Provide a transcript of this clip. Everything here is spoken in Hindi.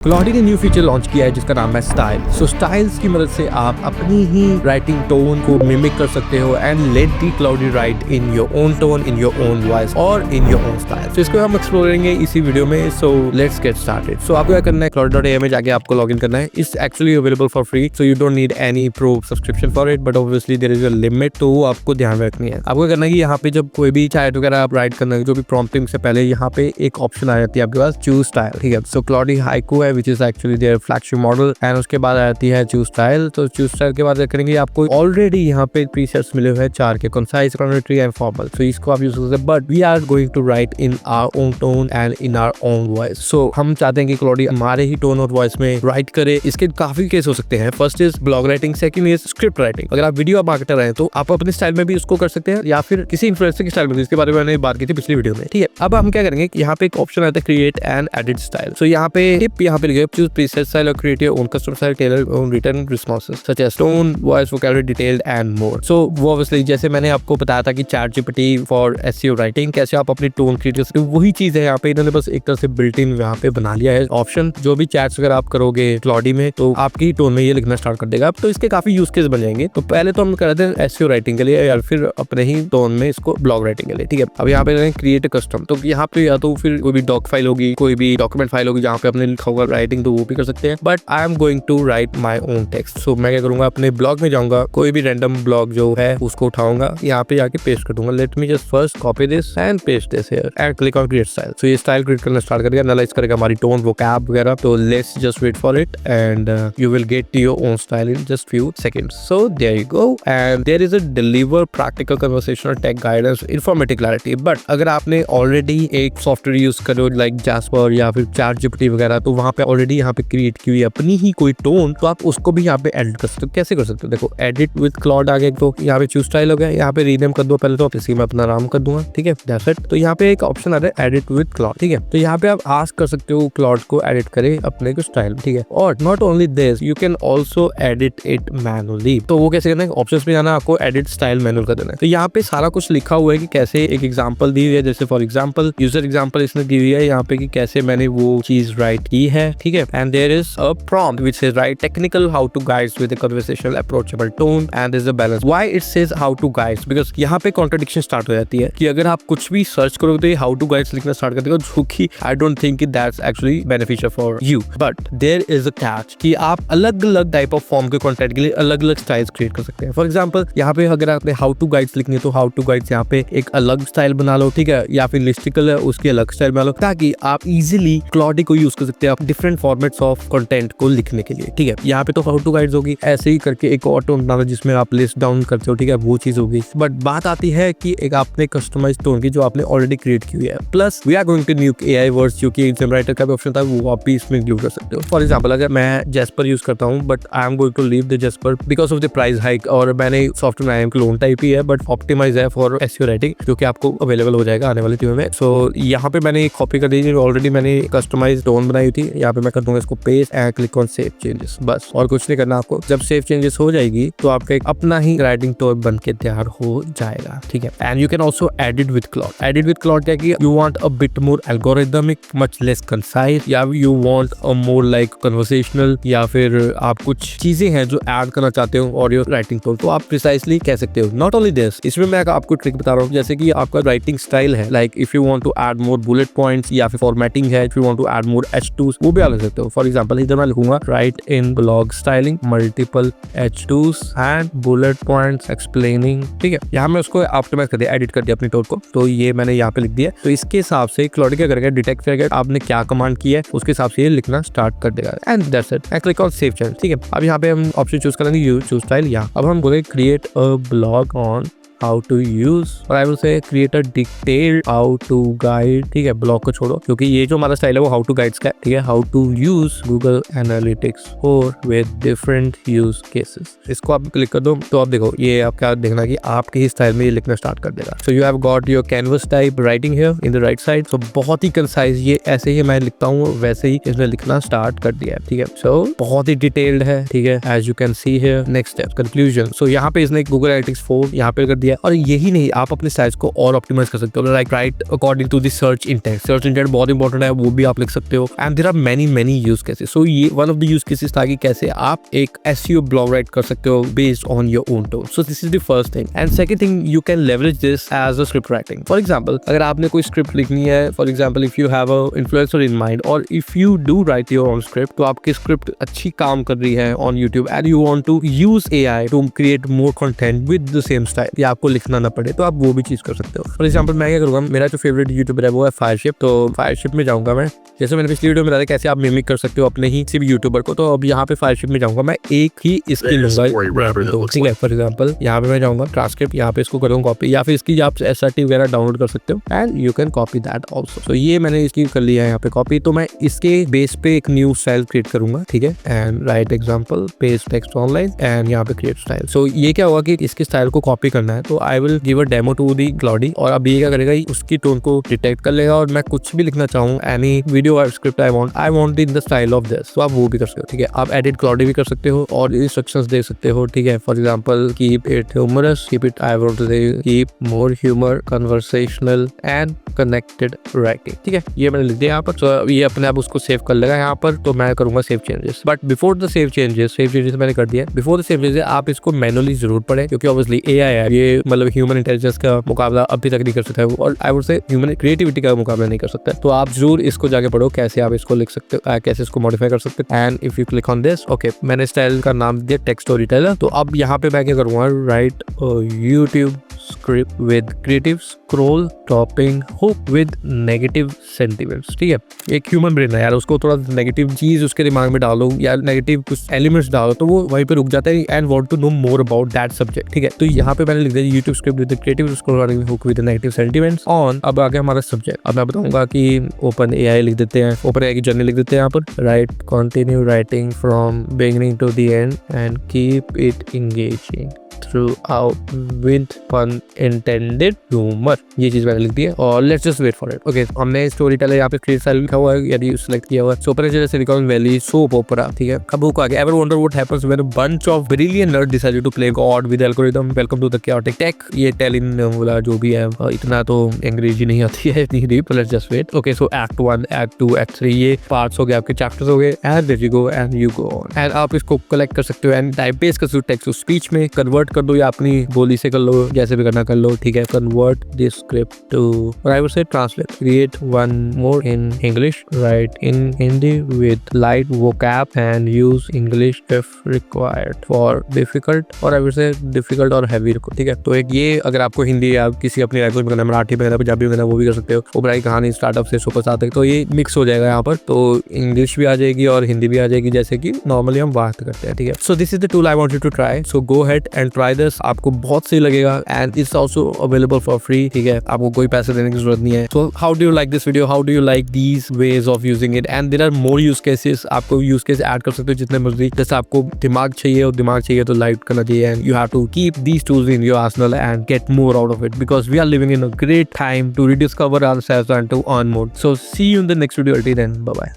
क्लॉडी ने न्यू फीचर लॉन्च किया है जिसका नाम है स्टाइल। सो स्टाइल्स की मदद से आप अपनी ही राइटिंग टोन को मिमिक कर सकते हो and let the Claude write in your own tone, in your own voice और in your own style. So इसको हम एक्सप्लोर करेंगे इसी वीडियो में। So let's get started. So आपको क्या करना है, क्लॉडी.ai में जाके आपको लॉग इन करना है। It's actually available for free, so you don't need any pro subscription for it, but obviously there is a limit, तो आपको ध्यान में रखनी है। आपको करना है कि यहाँ पे जब कोई भी चैट वगैरह आप राइट करना है, जो भी प्रॉम्प्टिंग से पहले यहाँ पे एक ऑप्शन आ जाती है आपके पास चूज स्टाइल, ठीक है। सो क्लॉडी हाइकू है which is actually flagship model and उसके बाद आती है चूज स्टाइल। तो चूज स्टाइल के बाद करेंगे आपको ऑलरेडी यहाँ पे प्रीसेट्स मिले हुए हैं 4 के, concise, explanatory and formal. So इसको आप यूज कर सकते हैं, but we are going to write in our own tone and in our own voice. So हम चाहते हैं कि क्लॉडी हमारे ही टोन और वॉइस में राइट करे। इसके काफी केस हो सकते हैं। First is blog writing, second is script writing. अगर आप वीडियो मार्केटर हैं तो आप अपने स्टाइल में भी उसको कर सकते हैं या फिर किसी इन्फ्लुएंसर के स्टाइल में, जिसके बारे में मैंने बात की थी पिछली वीडियो में, ठीक है। अब हम क्या करेंगे, यहाँ पे एक ऑप्शन आता है क्रिएट एंड एडिट स्टाइल। सो यहाँ पे टिप यहाँ पे लिखे चूज प्रीसेट स्टाइल और create your own custom style tailored on written responses such as tone, voice, vocabulary, detailed and more. So वो obviously जैसे मैंने आपको बताया था कि ChatGPT for SEO writing कैसे आप अपनी टोन क्रिएट कर सकते हो, वही चीज है यहाँ पे। इन्होंने बस एक तरह से बिल्ट इन यहाँ पे बना लिया है ऑप्शन। जो भी चैट्स अगर आप करोगे क्लॉडी में तो आपकी टोन में ये लिखना स्टार्ट कर देगा। तो इसके काफी यूज केस बन जाएंगे। तो पहले तो हम करते हैं SEO राइटिंग के लिए या फिर अपने ही टोन में इसको ब्लॉग राइटिंग के लिए, ठीक है। अब यहाँ पे क्रिएट कस्टम, तो यहाँ पे या तो फिर कोई भी डॉक फाइल होगी, कोई भी डॉक्यूमेंट फाइल होगी जहाँ पे आपने लिखा होगा राइटिंग, तो वो भी कर सकते हैं। But I am going to write my own text. So मैं क्या करूंगा, अपने ब्लॉग में जाऊंगा, कोई भी रैंडम ब्लॉग जो है उसको उठाऊंगा, यहाँ पे जाके पेस्ट कर दूंगा। Let me just first copy this and paste this here and click on create style. So ये स्टाइल क्रिएट करना स्टार्ट करेगा, एनालाइज करेगा हमारी टोन, वोकैब वगैरह। तो let's just wait for it and you will get your own style in just few seconds. So there you go and there is a deliver practical conversational tech guidance informative clarity. But अगर आपने ऑलरेडी एक सॉफ्टवेयर यूज करो लाइक जैस्पर या फिर ChatGPT वगैरह, तो वहां पे ऑलरेडी यहाँ पे क्रिएट की हुई अपनी ही कोई टोन, तो आप उसको भी यहाँ पे एडिट कर सकते हो। कैसे कर सकते हो, देखो एडिट विद क्लॉड आ गया, तो यहाँ पे चूज स्टाइल हो गया, यहाँ पे रीनेम कर दो पहले, तो इसी में अपना नाम कर दूंगा, ठीक है, दैट्स इट। तो यहाँ पे एक ऑप्शन आ रहा है एडिट विद क्लॉड, ठीक है। तो यहाँ पे आप आस्क कर सकते हो क्लॉड को एडिट करे अपने को स्टाइल, ठीक है। और not only this, you can also edit it manually. तो वो कैसे करना है, ऑप्शंस में जाना, आपको एडिट स्टाइल मैनुअल कर देना है। तो यहाँ पे सारा कुछ लिखा हुआ है कि कैसे, एक एग्जाम्पल दी हुई है, जैसे फॉर एग्जाम्पल यूजर एग्जाम्पल इसने दी हुई है यहाँ पे कि कैसे मैंने वो चीज राइट की है, ठीक है। And there is a prompt which is right technical how to guides with a conversational approachable tone and there's a balance. Why it says how to guides? Because यहाँ पे contradiction start हो जाती है कि अगर आप कुछ भी सर्च करोगे तो ये how to guides लिखना स्टार्ट कर देगा, जो कि I don't think that's actually beneficial for you. But there is a catch कि आप अलग अलग टाइप ऑफ फॉर्म के कंटेंट के लिए अलग अलग स्टाइल्स क्रिएट कर सकते हैं। फॉर एग्जाम्पल यहाँ पे अगर आपने how to guides लिखनी है तो how to guides यहाँ पे एक अलग स्टाइल बना लो, ठीक है, या फिर लिस्टिकल है उसकी अलग स्टाइल बना लो, ताकि आप इजिली क्लॉडी को यूज कर सकते हैं डिफरेंट फॉर्मेट्स ऑफ कंटेंट को लिखने के लिए, ठीक है। यहाँ पे तो how to guides होगी, ऐसे ही करके एक और टोन बनाना जिसमें आप लिस्ट डाउन करते हो, ठीक है, वो चीज होगी। बट बात आती है कि एक आपने कस्टमाइज टोन की जो आपने ऑलरेडी क्रिएट की हुई है, plus we are going to new AI words, जो कि एग्जाम राइटर का भी ऑप्शन था, वो आप भी इसमें इंक्लूड कर सकते हो। फॉर एग्जांपल अगर मैं जैस्पर यूज करता हूँ, but I am going to leave the Jasper because of the price hike, और मैंने software I am clone type ही है बट ऑप्टिमाइज है फॉर SEO राइटिंग, जो कि आपको अवेलेबल हो जाएगा आने वाले दिनों में। सो यहाँ पे मैंने कॉपी कर दी, ऑलरेडी मैंने कस्टमाइज टोन बनाई हुई थी। यहाँ पे मैं कर दूंगा इसको paste and click on save changes, बस और कुछ नहीं करना आपको। जब सेव चेंजेस हो जाएगी तो आपका एक अपना ही राइटिंग टोन बन के तैयार हो जाएगा, ठीक है। And you can also edit with Claude. Edit with Claude क्या कि you want a bit more algorithmic, much less concise, या you want a more like conversational, या फिर आप कुछ चीजें हैं जो ऐड करना चाहते हो और योर राइटिंग टोन, तो आप प्रिसाइसली कह सकते हो। नॉट ओनली दिस, इसमें मैं आपको ट्रिक बता रहा हूँ, जैसे कि आपका राइटिंग स्टाइल है, like if you want to add more bullet points या फिर फॉर्मेटिंग है, if you want to add more H2s, वो भी अलग सकते हो। फॉर एग्जांपल इधर मैं लिखूंगा right in blog styling multiple H2s and bullet points explaining, ठीक है। यहाँ मैं उसको ऑप्टिमाइज कर दिया, एडिट कर दिया अपनी टोन को, तो ये मैंने यहाँ पे लिख दिया। तो इसके हिसाब से क्लॉडी क्या करेगा, डिटेक्ट करेगा आपने क्या कमांड की है, उसके हिसाब से ये लिखना स्टार्ट कर देगा। And that's it, and click on save change, ठीक है। अब यहाँ पे हम ऑप्शन चूज करेंगे यू चूज स्टाइल। यहाँ अब हम बोलेंगे create a blog on how to use, और I will say create a detailed how to guide, ठीक है, ब्लॉग को छोड़ो क्योंकि ये जो हमारा स्टाइल है वो how to guides का है, ठीक है। how to use Google Analytics or with different use cases, इसको आप क्लिक कर दो तो आप देखो ये आपका देखना कि आपके ही स्टाइल में ये लिखना स्टार्ट कर देगा। So you have got your canvas type writing here in the right side, so बहुत ही कंसाइज, ये ऐसे ही मैं लिखता हूँ वैसे ही इसने लिखना स्टार्ट कर दिया है, ठीक है। So बहुत ही डिटेल्ड है, ठीक है, as you can see here। next step conclusion, so यहाँ पे इसने Google Analytics 4 यहाँ पे कर दिया है। और यही नहीं, आप अपने स्टाइल्स को और ऑप्टिमाइज कर सकते हो, like write according to the search intent. Search intent बहुत इंपॉर्टेंट है, वो भी आप लिख सकते हो। And there are many use cases. So ये one of the use cases था कि कैसे आप एक एसईओ ब्लॉग राइट कर सकते हो based on your own tone. So this is the first thing. And second thing, you can leverage this as a script writing. For example, अगर आपने कोई स्क्रिप्ट लिखनी है, for example if you have a influencer in mind और if you do write your own script, तो आपकी स्क्रिप्ट अच्छी काम कर रही है on YouTube and you want to use AI to create more content with the same style, या आपको लिखना ना पड़े, तो आप वो भी चीज कर सकते हो। फॉर एग्जांपल मैं क्या करूंगा, मेरा जो फेवरेट यूट्यूबर है वो है फायरशिप। तो फायरशिप में जाऊंगा मैं, जैसे मैंने पिछली वीडियो में बताया कैसे आप मिमिक कर सकते हो अपने ही सिर्फ यूट्यूबर को। तो अब यहाँ पे फायरशिप में जाऊंगा, मैं एक ही इसकी लूंगा, ठीक है। फॉर एग्जांपल यहाँ पे मैं जाऊंगा ट्रांसक्रिप्ट, यहाँ पे इसको करूंगा कॉपी, या फिर इसकी आप एसआरटी वगैरह डाउनलोड कर सकते हो and you can copy that also. तो ये मैंने इसकी कर लिया है यहाँ पे कॉपी। तो मैं इसके बेस पे एक न्यू स्टाइल क्रिएट करूंगा, ठीक है। And right example, paste text online and यहाँ पे क्रिएट स्टाइल। सो ये क्या होगा कि इसके स्टाइल को कॉपी करना है, तो I will give a demo to the Claude. और अब ये क्या करेगा, उसकी टोन को डिटेक्ट कर लेगा और मैं कुछ भी लिखना चाहूँ, एनी वीडियो और script I want in the style of this, तो आप वो भी कर सकते हो, ठीक है। आप एडिट क्लाउडी भी कर सकते हो और इंस्ट्रक्शंस दे सकते हो, ठीक है। For example, keep it humorous, keep it, I want to say keep more humour, conversational and connected writing, ठीक है। ये मैंने लिख दिया यहाँ पर। तो ये अपने आप उसको सेव कर लेगा यहाँ पर। तो मैं करूंगा save changes, but before the save changes मैंने कर दिया। बिफोर द सेव चेंजेस आप इसको मैनुअली जरूर पढ़ें, क्योंकि ऑब्वियसली एआई है, ये मतलब ह्यूमन इंटेलिजेंस का मुकाबला अभी तक नहीं कर सकता है, और आई वुड से ह्यूमन क्रिएटिविटी का मुकाबला नहीं कर सकता है। तो आप जरूर इसको जाके पढ़ो कैसे आप इसको लिख सकते हो, कैसे इसको मॉडिफाई कर सकते हो। And if you click on this, okay, मैंने स्टाइल का नाम दिया टेक्स्ट स्टोरी टेलर। तो अब यहाँ पे मैं क्या करूंगा, right YouTube script with creative scroll topping hook with negative sentiments, ठीक है। एक ह्यूमन ब्रेन है यार, उसको थोड़ा नेगेटिव चीज उसके दिमाग में डालो या नेगेटिव कुछ एलिमेंट्स डालो तो वो वहीं पे रुक जाता है and want to know more about that subject, ठीक है। तो यहाँ पे मैंने लिख दिया YouTube script with creative scroll hook with negative sentiments on. अब आगे हमारा सब्जेक्ट, अब मैं बताऊंगा कि ओपन एआई लिख देते हैं, ओपन एआई की जर्नी लिख देते हैं यहाँ पर। Write continue writing from beginning to the end and keep it engaging throughout with fun intended humor, ये चीज मैंने लिख दी है। और let's just wait for it. Okay, हमने स्टोरी टेलर यहाँ पे क्रिएट स्टाइल लिखा हुआ है, यदि सिलेक्ट किया हुआ है। सो ऊपर जैसे सिलिकॉन वैली सोप ओपेरा, ठीक है। अब हुक आ गया, ever wonder what happens when a bunch of brilliant nerd decided to play god with algorithm, welcome to the chaotic tech. ये टेलिन वाला जो भी है, इतना तो अंग्रेजी नहीं आती है इतनी deep. Let's just wait. Okay, so act 1, act 2, act 3 ये पार्ट्स हो गए, आपके चैप्टर्स हो गए। And there you go and you go on. एंड आप इसको कलेक्ट कर सकते हो एंड टाइप पेस्ट कर सकते हो टेक्स्ट को स्पीच में, कन्वर्ट कर दो या अपनी बोली से कर लो, जैसे भी करना कर लो, ठीक है। Convert this script to, I would say translate, create one more in English, write in Hindi with light vocab and use English if required for difficult, और आई वुड से डिफिकल्ट और हैवी, ठीक है। तो एक ये अगर आपको हिंदी या किसी अपनी लैंग्वेज में करना, मराठी में करना, पंजाबी में करना, वो भी कर सकते हो। ओबराई कहानी स्टार्टअप से सुपर साथ तक, तो ये मिक्स हो जाएगा यहाँ पर। तो इंग्लिश भी आ जाएगी और हिंदी भी आ जाएगी, जैसे कि नॉर्मली हम बात करते हैं, ठीक है। So this is the tool I want you to try, so go head and try this. आपको बहुत सही लगेगा and it's also available for free, ठीक है। आपको कोई पैसे देने की जरूरत नहीं है। So how do you like this video, how do you like these ways of using it, and there are more use cases. आपको यूज केस ऐड कर सकते हो जितने मर्जी, जैसे आपको दिमाग चाहिए और दिमाग चाहिए तो लाइट करना चाहिए, and you have to keep these tools in your arsenal and get more out of it, because we are living in a great time to rediscover ourselves and to earn more. So see you in the next video. Until then, bye bye.